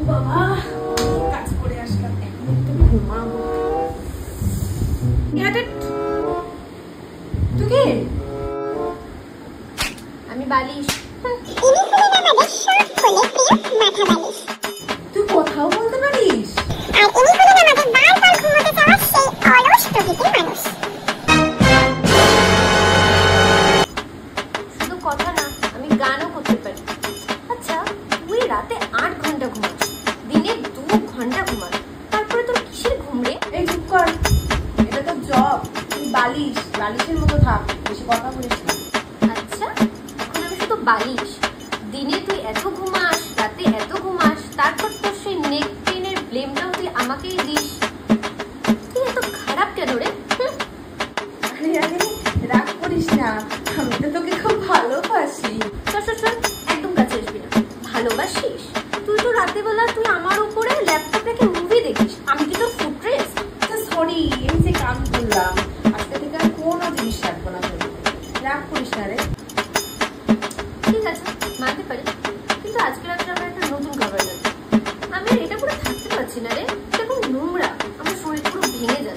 বাবা কাজ করে আসলাম, এখন তো ঘুমাবো। তুই কে? আমি বালিশ। তুই কোথাও বলতে পারিস? শুধু কথা না, আমি গানও করতে পারি। আচ্ছা, তুই রাতে 8 ঘন্টা ঘুমাস, দিনে 2 ঘন্টা ঘুমাস, তারপরে তোর কিসের ঘুম রে? এই চুপ কর, এটা তো জব। তুই বালিশ, বালিশের মতো থাক, বেশি কথা বলিস না। আচ্ছা, এখন আমি শুধু বালিশ। দিনে তুই এত ঘুমাস, রাতে এত ঘুমাস, তারপর তোর সেই নেক পেনের ব্লেমটাও তুই আমাকেই দিস। তুই এত খারাপ কেন রে? আরে আরে রাগ করিস না, আমি তো তোকে খুব ভালোবাসি। চল, একদম কাছে আসবি না। ভালোবাসিস? তুই তো রাতেবেলা তুই আমার উপরে ল্যাপটপ রেখে মুভি দেখিস, আমি কি তোর ফুটরেস? সরি, এই যে কাম করলাম, আজকে থেকে আর কোনো জিনিস রাখবো না। রাগ করিস না রে। ঠিক আছে, মানতে পারি, কিন্তু আজকে রাত্রে আমার একটা নতুন খাবার লাগবে। আমি আর এটা পুরো থাকতে পারছি না রে, এটা খুব নোংরা, আমার শরীর পুরো ভেঙে যাচ্ছে।